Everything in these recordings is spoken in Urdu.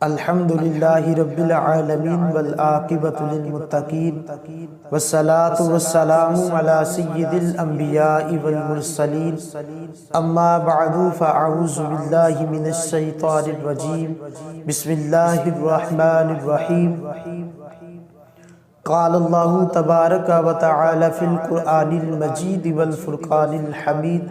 الحمدللہ رب العالمین والعاقبۃ للمتقین والصلاة والسلام علی سید الانبیاء والمرسلین اما بعد فاعوذ باللہ من الشیطان الرجیم بسم اللہ الرحمن الرحیم قال اللہ تبارک و تعالی فی القرآن المجید والفرقان الحمید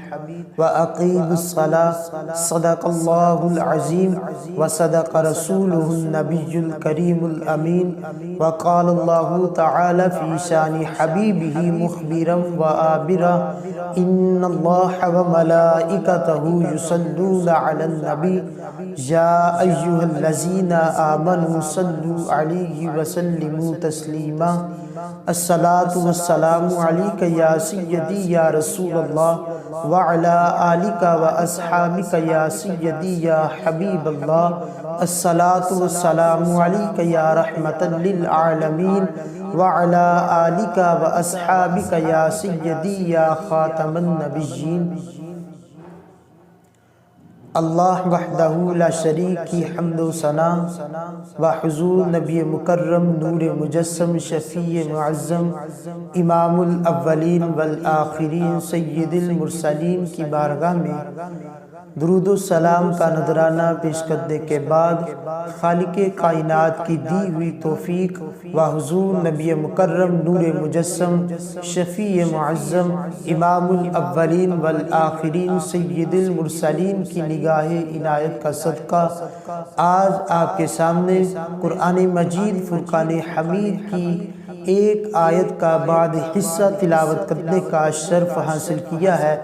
وَأَقِيمُوا الصَّلَاةَ صدق اللہ العظیم وصدق رسولہ النبی الکریم الامین وقال اللہ تعالی فی شان حبیبہ مخبرا وآبرا ان اللہ وملائکتہ یصلون علی النبی یا ایہا الذین آمنوا صلوا علیہ وسلموا تسلیما الصلاة والسلام علیک یا سیدی یا رسول اللہ وعلا آلک و اصحابک یا سیدی یا حبیب اللہ الصلاة والسلام علیک یا رحمتا للعالمین وعلا آلک و اصحابک یا سیدی یا خاتم النبیین۔ اللہ وحدہ لا شریک کی حمد و ثنا و حضور نبی مکرم نور مجسم شفیع معظم امام الاولین والآخرین سید المرسلین کی بارگاہ میں درود و سلام کا نذرانہ پیش کرنے کے بعد خالق کائنات کی دی ہوئی توفیق و حضور نبی مکرم نور مجسم شفیع معظم امام الاولین والآخرین سید المرسلین کی نگاہ عنایت کا صدقہ آج آپ کے سامنے قرآن مجید فرقان حمید کی ایک آیت کا بعد حصہ تلاوت کرنے کا شرف حاصل کیا ہے۔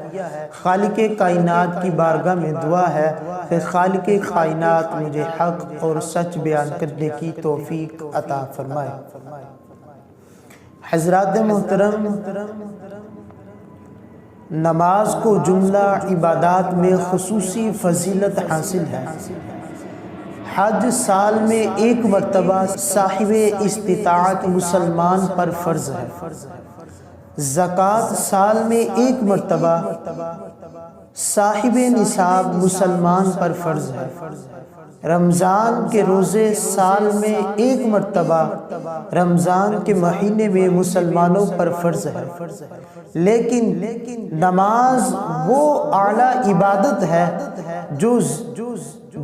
خالق کائنات کی بارگاہ میں دعا ہے کہ خالق کائنات مجھے حق اور سچ بیان کرنے کی توفیق عطا فرمائے۔ حضرات محترم، نماز کو جملہ عبادات میں خصوصی فضیلت حاصل ہے۔ حج سال میں ایک مرتبہ صاحب استطاعت مسلمان پر فرض ہے۔ زکوٰۃ سال میں ایک مرتبہ صاحب نصاب مسلمان پر فرض ہے۔ رمضان کے روزے سال میں ایک مرتبہ رمضان کے مہینے میں مسلمانوں پر فرض ہے، لیکن نماز وہ اعلیٰ عبادت ہے جو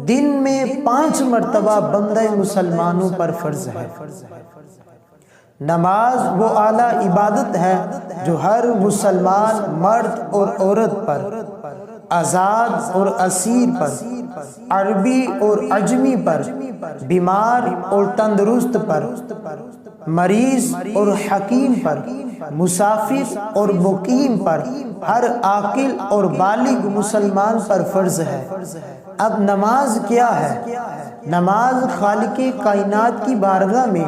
دن میں 5 مرتبہ بندہ مسلمانوں پر فرض ہے۔ نماز وہ اعلیٰ عبادت ہے جو ہر مسلمان مرد اور عورت پر، آزاد اور اسیر پر، عربی اور عجمی پر، بیمار اور تندرست پر، مریض اور حکیم پر، مسافر اور مقیم پر، ہر عاقل اور بالغ مسلمان پر فرض ہے۔ اب نماز کیا ہے؟ نماز خالق کائنات کی بارگاہ میں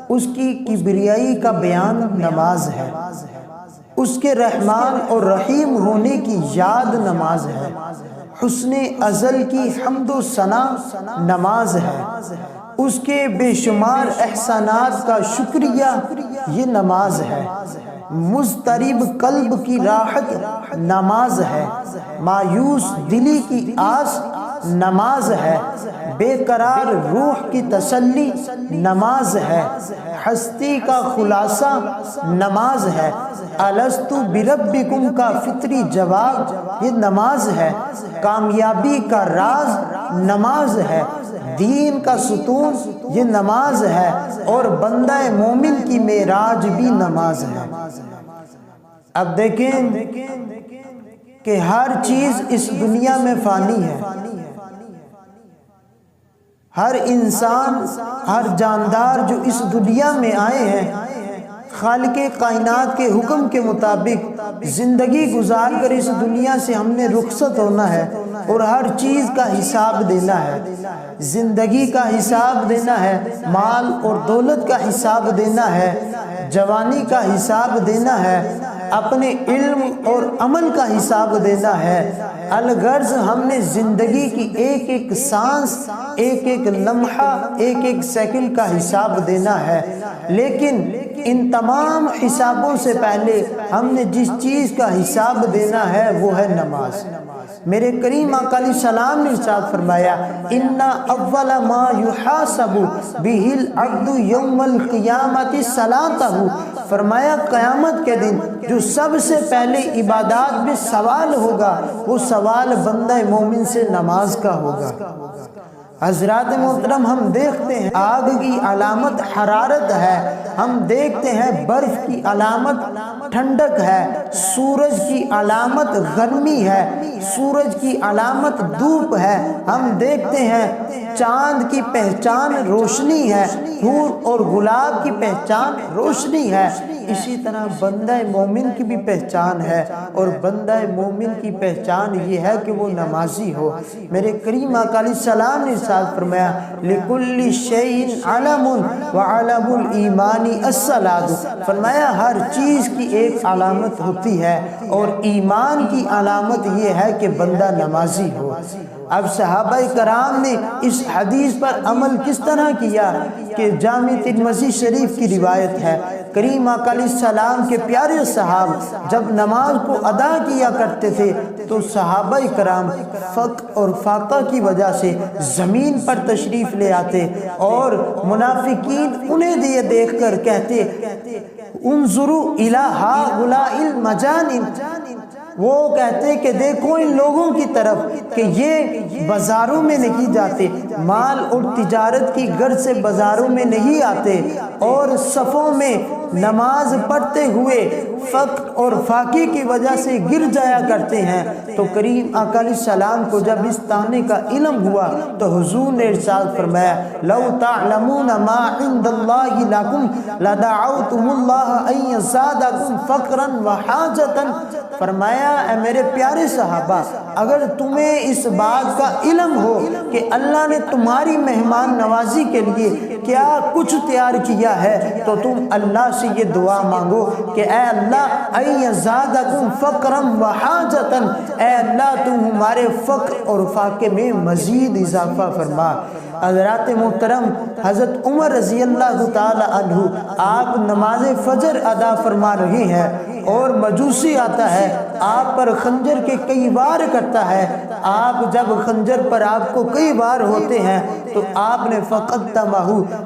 اس کی کبریائی کا بیان نماز ہے، اس کے رحمان اور رحیم ہونے کی یاد نماز ہے، حسن ازل کی حمد و ثنا نماز ہے، اس کے بے شمار احسانات کا شکریہ یہ نماز ہے، مضطرب قلب کی راحت نماز ہے، مایوس دلی کی آس نماز ہے، بے قرار روح کی تسلی نماز ہے، ہستی کا خلاصہ نماز ہے، الستُ بربکم کا فطری جواب یہ نماز ہے، کامیابی کا راز نماز ہے، دین کا ستون یہ نماز ہے، اور بندہ مومن کی معراج بھی نماز ہے۔ اب دیکھیں کہ ہر چیز اس دنیا میں فانی ہے، ہر انسان، ہر جاندار جو اس دنیا میں آئے ہیں خالق کائنات کے حکم کے مطابق زندگی گزار کر اس دنیا سے ہم نے رخصت ہونا ہے اور ہر چیز کا حساب دینا ہے، زندگی کا حساب دینا ہے، مال اور دولت کا حساب دینا ہے، جوانی کا حساب دینا ہے، اپنے علم اور عمل کا حساب دینا ہے۔ الغرض ہم نے زندگی کی ایک ایک سانس، ایک ایک لمحہ، ایک ایک سیکنڈ کا حساب دینا ہے، لیکن ان تمام حسابوں سے پہلے ہم نے جس چیز کا حساب دینا ہے وہ ہے نماز۔ میرے کریم آقا علیہ السلام نے ارشاد فرمایا اِنَّ أَوَّلَ مَا يُحَاسَبُ بِهِ الْعَبْدُ يَوْمَ الْقِيَامَةِ صَلَاتَهُ، فرمایا قیامت کے دن جو سب سے پہلے عبادات میں سوال ہوگا وہ سوال بندہ مومن سے نماز کا ہوگا۔ حضرات محترم، ہم دیکھتے ہیں آگ کی علامت حرارت ہے، ہم دیکھتے ہیں برف کی علامت ٹھنڈک ہے، سورج کی علامت گرمی ہے، سورج کی علامت دھوپ ہے، ہم دیکھتے ہیں چاند کی پہچان روشنی ہے، حور اور گلاب کی پہچان روشنی ہے۔ اسی طرح بندہ مومن کی بھی پہچان ہے، اور بندہ مومن کی پہچان یہ ہے کہ وہ نمازی ہو۔ میرے کریم آقا علیہ السلام نے ارشاد فرمایا لِكُلِّ شَيْءٍ عَلَمٌ وَعَلَمُ الْإِيمَانِ الصَّلَاةُ، فرمایا ہر چیز کی ایک علامت ہوتی ہے، اور ایمان کی علامت یہ ہے کہ بندہ نمازی ہو۔ اب صحابہ کرام نے اس حدیث پر عمل کس طرح کیا کہ جامع ترمذی شریف کی روایت ہے، کریم آقا علیہ السلام کے پیارے صحابہ جب نماز کو ادا کیا کرتے تھے تو صحابہ کرام فقر اور فاقہ کی وجہ سے زمین پر تشریف لے آتے، اور منافقین انہیں یہ دیکھ کر کہتے انظروا الی ہؤلاء المجانین، وہ کہتے کہ دیکھو ان لوگوں کی طرف کہ یہ بازاروں میں نہیں جاتے، مال اور تجارت کی غرض سے بازاروں میں نہیں آتے، اور صفوں میں نماز پڑھتے ہوئے فقر اور فاقے کی وجہ سے گر جایا کرتے ہیں۔ تو کریم آقا علیہ السلام کو جب اس طعنے کا علم ہوا تو حضور نے ارشاد فرمایا لو تعلمون ما عند اللہ لکم لدعوتم اللہ ان یزادکم فقرا وحاجتا، فرمایا اے میرے پیارے صحابہ اگر تمہیں اس بات کا علم ہو کہ اللہ نے تمہاری مہمان نوازی کے لیے کیا کچھ تیار کیا ہے تو تم اللہ سے یہ دعا مانگو کہ اے اللہ ان یزادکم فقرا وحاجتا، اے اللہ تم ہمارے فقر اور فاقے میں مزید اضافہ فرما۔ حضرات محترم، حضرت عمر رضی اللہ تعالی عنہ آپ نماز فجر ادا فرما رہے ہیں اور مجوسی آتا ہے، آپ پر خنجر کے کئی وار کرتا ہے، آپ جب خنجر پر آپ کو کئی وار ہوتے ہیں تو آپ نے فقدمہ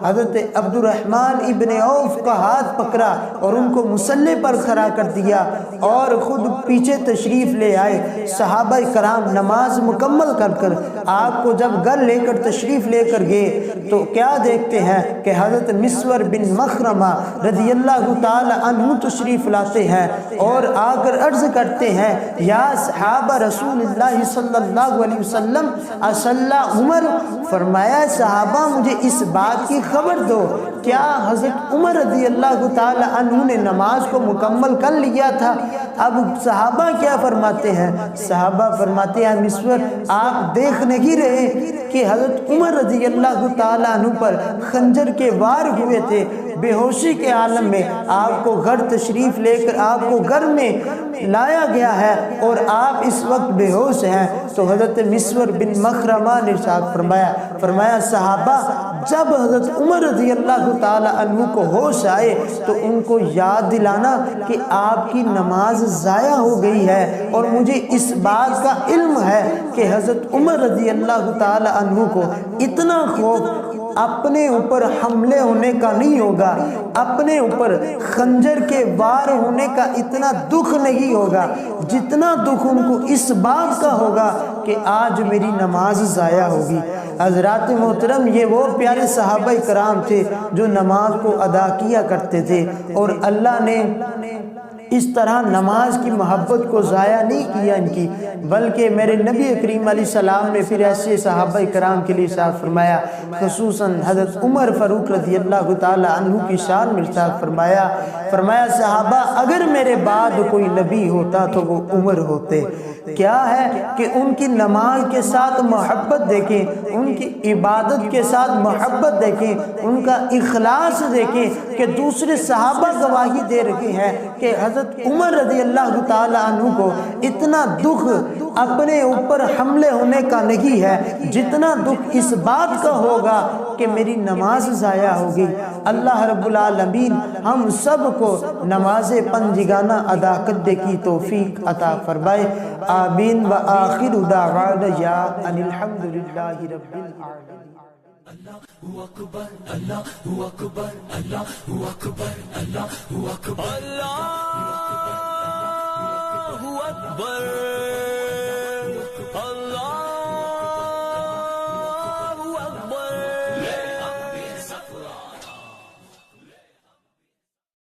حضرت عبد الرحمن ابن عوف کا ہاتھ پکڑا اور ان کو مصلی پر کھڑا کر دیا اور خود پیچھے تشریف لے آئے۔ صحابہ کرام نماز مکمل کر آپ کو جب گھر لے کر تشریف لے کر گئے تو کیا دیکھتے ہیں کہ حضرت مسور بن مخرمہ رضی اللہ تعالی عنہ تشریف لاتے ہیں اور آ کر عرض کرتے ہیں یا صحابہ رسول اللہ صلی اللہ علیہ وسلم اصلی عمر، فرمایا صحابہ مجھے اس بات کی خبر دو کیا حضرت عمر رضی اللہ تعالی عنہ نے نماز کو مکمل کر لیا تھا؟ اب صحابہ کیا فرماتے ہیں؟ صحابہ فرماتے ہیں مسور آپ دیکھ نہیں رہے کہ حضرت عمر رضی اللہ تعالیٰ عنہ پر خنجر کے وار ہوئے تھے، بے ہوشی کے عالم میں آپ کو گھر تشریف لے کر آپ کو گھر میں لایا گیا ہے اور آپ اس وقت بے ہوش ہیں۔ تو حضرت مسور بن مخرمہ نے ارشاد فرمایا صحابہ جب حضرت عمر رضی اللہ تعالی عنہ کو ہوش آئے تو ان کو یاد دلانا کہ آپ کی نماز ضائع ہو گئی ہے، اور مجھے اس بات کا علم ہے کہ حضرت عمر رضی اللہ تعالی عنہ کو اتنا خوف اپنے اوپر حملے ہونے کا نہیں ہوگا، اپنے اوپر خنجر کے وار ہونے کا اتنا دکھ نہیں ہوگا جتنا دکھ ان کو اس بات کا ہوگا کہ آج میری نماز ضائع ہوگی۔ حضرات محترم، یہ وہ پیارے صحابہ کرام تھے جو نماز کو ادا کیا کرتے تھے، اور اللہ نے اس طرح نماز کی محبت کو ضائع نہیں کیا ان کی، بلکہ میرے نبی کریم علیہ السلام نے پھر ایسے صحابہ کرام کے لیے ارشاد فرمایا، خصوصاً حضرت عمر فاروق رضی اللہ تعالی عنہ کی شان میں ارشاد فرمایا صحابہ اگر میرے بعد کوئی نبی ہوتا تو وہ عمر ہوتے، کیا ہے کہ ان کی نماز کے ساتھ محبت دیکھیں، ان کی عبادت کے ساتھ محبت دیکھیں، ان کا اخلاص دیکھیں کہ دوسرے صحابہ گواہی دے رہے ہیں کہ حضرت عمر رضی اللہ تعالیٰ عنہ کو اتنا دکھ اپنے اوپر حملے ہونے کا نہیں ہے جتنا دکھ اس بات کا ہوگا کہ میری نماز ضائع ہوگی۔ اللہ رب العالمین ہم سب کو نماز پنجگانہ ادا کرنے کی توفیق عطا فرمائے، آمین۔ وآخر دعوانا یا ان الحمدللہ رب العالمین۔ اللہ اکبر، اللہ اکبر، اللہ اکبر، اللہ اکبر، اللہ اکبر، اللہ